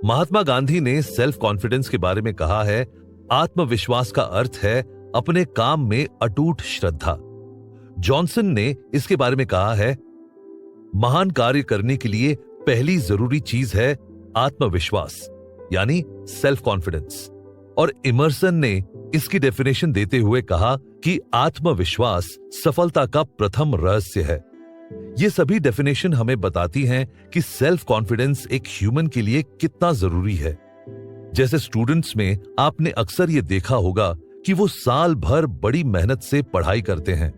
महात्मा गांधी ने self confidence के बारे में कहा है, आत्मविश्वास का अर्थ है अपने काम में अटूट श्रद्धा। जॉनसन ने इसके बारे में कहा है, महान कार्य करने के लिए पहली जरूरी चीज है आत्मविश्वास, यानी सेल्फ कॉन्फिडेंस। और इमर्सन ने इसकी डेफिनेशन देते हुए कहा कि आत्मविश्वास सफलता का प्रथम रहस्य है। ये सभी डेफिनेशन हमें बताती हैं कि सेल्फ कॉन्फिडेंस एक ह्यूमन के लिए कितना जरूरी है। जैसे स्टूडेंट्स में आपने अक्सर ये देखा होगा कि वो साल भर बड़ी मेहनत से पढ़ाई करते हैं,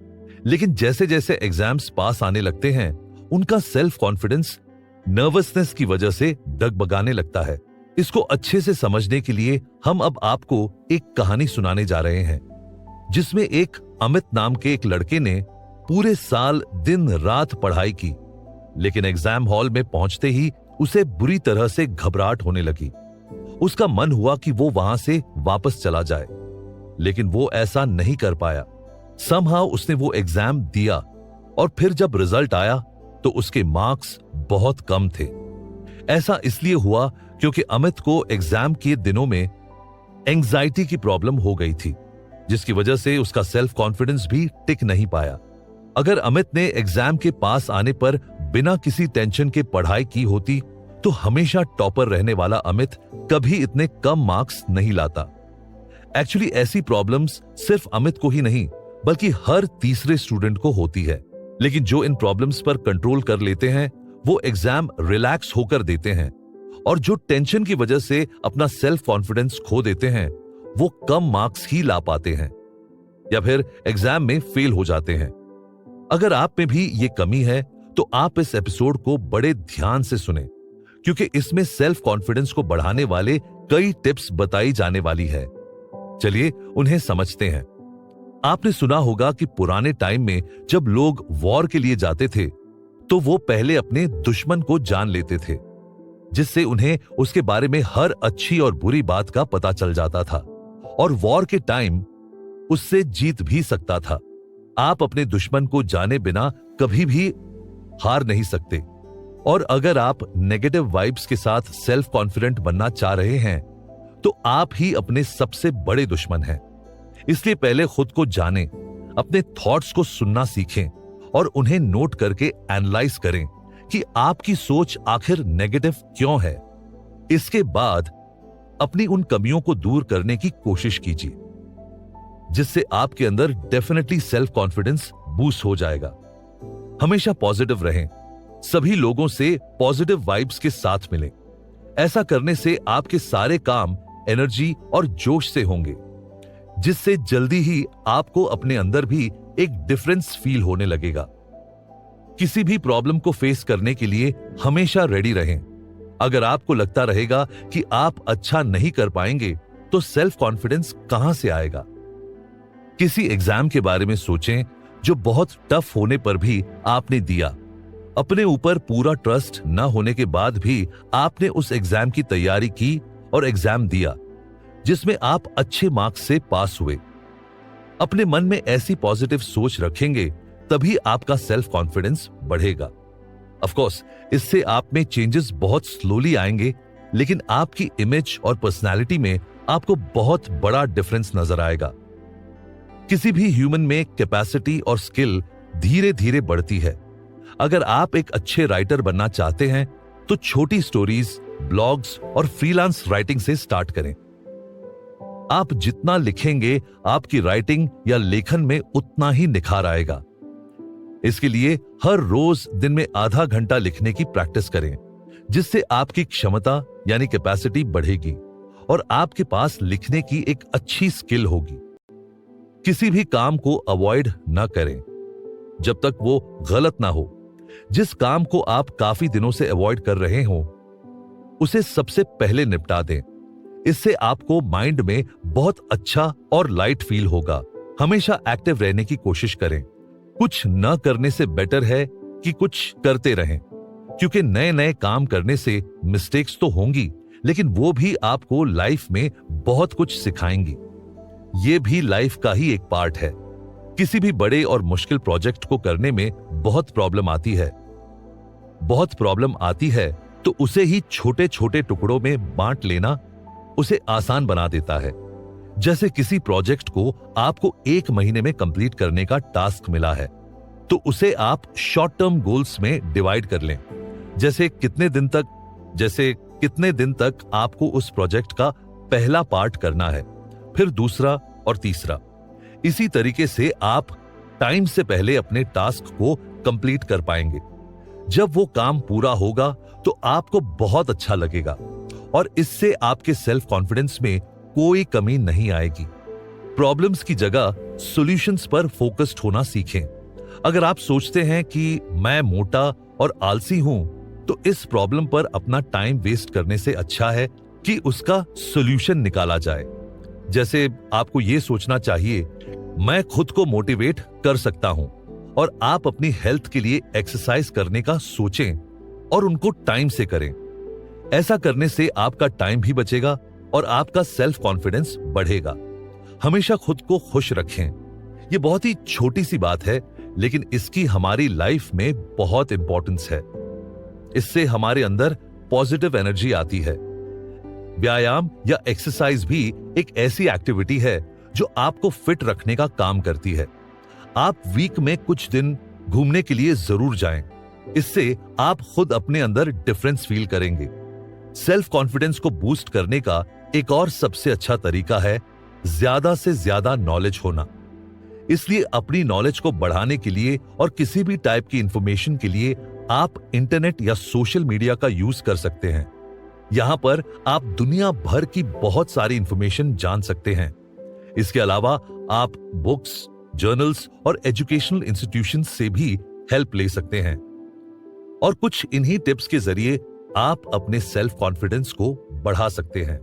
लेकिन जैसे जैसे एग्जाम्स पास आने लगते हैं उनका सेल्फ कॉन्फिडेंस नर्वसनेस की वजह से डगमगाने लगता है। इसको अच्छे से समझने के लिए हम अब आपको एक कहानी सुनाने जा रहे हैं, जिसमें एक अमित नाम के एक लड़के ने पूरे साल दिन रात पढ़ाई की, लेकिन एग्जाम हॉल में पहुंचते ही उसे बुरी तरह से घबराहट होने लगी। उसका मन हुआ कि वो वहां से वापस चला जाए, लेकिन वो ऐसा नहीं कर पाया। समहाउ उसने वो एग्जाम दिया और फिर जब रिजल्ट आया तो उसके मार्क्स बहुत कम थे। ऐसा इसलिए हुआ क्योंकि अमित को एग्जाम के दिनों में एंजाइटी की प्रॉब्लम हो गई थी, जिसकी वजह से उसका सेल्फ कॉन्फिडेंस भी टिक नहीं पाया। अगर अमित ने एग्जाम के पास आने पर बिना किसी टेंशन के पढ़ाई की होती तो हमेशा टॉपर रहने वाला अमित कभी इतने कम मार्क्स नहीं लाता। एक्चुअली ऐसी प्रॉब्लम्स सिर्फ अमित को ही नहीं बल्कि हर तीसरे स्टूडेंट को होती है, लेकिन जो इन प्रॉब्लम्स पर कंट्रोल कर लेते हैं वो एग्जाम रिलैक्स होकर देते हैं, और जो टेंशन की वजह से अपना सेल्फ कॉन्फिडेंस खो देते हैं वो कम मार्क्स ही ला पाते हैं या फिर एग्जाम में फेल हो जाते हैं। अगर आप में भी ये कमी है तो आप इस एपिसोड को बड़े ध्यान से सुनें, क्योंकि इसमें सेल्फ कॉन्फिडेंस को बढ़ाने वाले कई टिप्स बताई जाने वाली है। चलिए उन्हें समझते हैं। आपने सुना होगा कि पुराने टाइम में जब लोग वॉर के लिए जाते थे तो वो पहले अपने दुश्मन को जान लेते थे, जिससे उन्हें उसके बारे में हर अच्छी और बुरी बात का पता चल जाता था और वॉर के टाइम उससे जीत भी सकता था। आप अपने दुश्मन को जाने बिना कभी भी हार नहीं सकते, और अगर आप नेगेटिव वाइब्स के साथ सेल्फ कॉन्फिडेंट बनना चाह रहे हैं तो आप ही अपने सबसे बड़े दुश्मन हैं। इसलिए पहले खुद को जानें, अपने थॉट्स को सुनना सीखें और उन्हें नोट करके एनालाइज करें कि आपकी सोच आखिर नेगेटिव क्यों है। इसके बाद अपनी उन कमियों को दूर करने की कोशिश कीजिए, जिससे आपके अंदर डेफिनेटली सेल्फ कॉन्फिडेंस बूस्ट हो जाएगा। हमेशा पॉजिटिव रहें, सभी लोगों से पॉजिटिव वाइब्स के साथ मिलें। ऐसा करने से आपके सारे काम एनर्जी और जोश से होंगे, जिससे जल्दी ही आपको अपने अंदर भी एक डिफरेंस फील होने लगेगा। किसी भी प्रॉब्लम को फेस करने के लिए हमेशा रेडी रहें। अगर आपको लगता रहेगा कि आप अच्छा नहीं कर पाएंगे तो सेल्फ कॉन्फिडेंस कहां से आएगा। किसी एग्जाम के बारे में सोचें जो बहुत टफ होने पर भी आपने दिया। अपने ऊपर पूरा ट्रस्ट न होने के बाद भी आपने उस एग्जाम की तैयारी की और एग्जाम दिया, जिसमें आप अच्छे मार्क्स से पास हुए। अपने मन में ऐसी पॉजिटिव सोच रखेंगे तभी आपका सेल्फ कॉन्फिडेंस बढ़ेगा। ऑफ कोर्स इससे आप में चेंजेस बहुत स्लोली आएंगे, लेकिन आपकी इमेज और पर्सनालिटी में आपको बहुत बड़ा डिफरेंस नजर आएगा। किसी भी ह्यूमन में कैपेसिटी और स्किल धीरे धीरे बढ़ती है। अगर आप एक अच्छे राइटर बनना चाहते हैं तो छोटी स्टोरीज, ब्लॉग्स और फ्रीलांस राइटिंग से स्टार्ट करें। आप जितना लिखेंगे आपकी राइटिंग या लेखन में उतना ही निखार आएगा। इसके लिए हर रोज दिन में आधा घंटा लिखने की प्रैक्टिस करें, जिससे आपकी क्षमता यानी कैपेसिटी बढ़ेगी और आपके पास लिखने की एक अच्छी स्किल होगी। किसी भी काम को अवॉइड ना करें जब तक वो गलत ना हो। जिस काम को आप काफी दिनों से अवॉइड कर रहे हो उसे सबसे पहले निपटा दें। इससे आपको माइंड में बहुत अच्छा और लाइट फील होगा। हमेशा एक्टिव रहने की कोशिश करें। कुछ न करने से बेटर है कि कुछ करते रहें, क्योंकि नए नए काम करने से मिस्टेक्स तो होंगी, लेकिन वो भी आपको लाइफ में बहुत कुछ सिखाएंगी। ये भी लाइफ का ही एक पार्ट है। किसी भी बड़े और मुश्किल प्रोजेक्ट को करने में बहुत प्रॉब्लम आती है तो उसे ही छोटे छोटे टुकड़ों में बांट लेना उसे आसान बना देता है। जैसे किसी प्रोजेक्ट को आपको 1 महीने में कंप्लीट करने का टास्क मिला है, तो उसे आप शॉर्ट टर्म गोल्स में डिवाइड कर लें। जैसे कितने दिन तक आपको उस प्रोजेक्ट का पहला पार्ट करना है, फिर दूसरा और तीसरा। इसी तरीके से आप टाइम से पहले अपने टास्क को कंप्लीट कर पाएंगे। जब वो काम पूरा होगा तो आपको बहुत अच्छा लगेगा और इससे आपके सेल्फ कॉन्फिडेंस में कोई कमी नहीं आएगी। प्रॉब्लम्स की जगह सॉल्यूशंस पर फोकस्ड होना सीखें। अगर आप सोचते हैं कि मैं मोटा और आलसी हूं, तो इस प्रॉब्लम पर अपना टाइम वेस्ट करने से अच्छा है कि उसका सॉल्यूशन निकाला जाए। जैसे आपको यह सोचना चाहिए, मैं खुद को मोटिवेट कर सकता हूं, और आप अपनी हेल्थ के लिए एक्सरसाइज करने का सोचें और उनको टाइम से करें। ऐसा करने से आपका टाइम भी बचेगा और आपका सेल्फ कॉन्फिडेंस बढ़ेगा। हमेशा खुद को खुश रखें। यह बहुत ही छोटी सी बात है, लेकिन इसकी हमारी लाइफ में बहुत इंपॉर्टेंस है। इससे हमारे अंदर पॉजिटिव एनर्जी आती है। व्यायाम या एक्सरसाइज भी एक ऐसी एक्टिविटी है जो आपको फिट रखने का काम करती है। आप वीक में कुछ दिन घूमने के लिए जरूर जाएं। इससे आप खुद अपने अंदर डिफरेंस फील करेंगे। सेल्फ कॉन्फिडेंस को बूस्ट करने का एक और सबसे अच्छा तरीका है ज्यादा से ज्यादा नॉलेज होना। इसलिए अपनी नॉलेज को बढ़ाने के लिए और किसी भी टाइप की इंफॉर्मेशन के लिए आप इंटरनेट या सोशल मीडिया का यूज कर सकते हैं। यहां पर आप दुनिया भर की बहुत सारी इंफॉर्मेशन जान सकते हैं। इसके अलावा आप बुक्स, जर्नल्स और एजुकेशनल इंस्टीट्यूशंस से भी हेल्प ले सकते हैं। और कुछ इन्हीं टिप्स के जरिए आप अपने सेल्फ कॉन्फिडेंस को बढ़ा सकते हैं।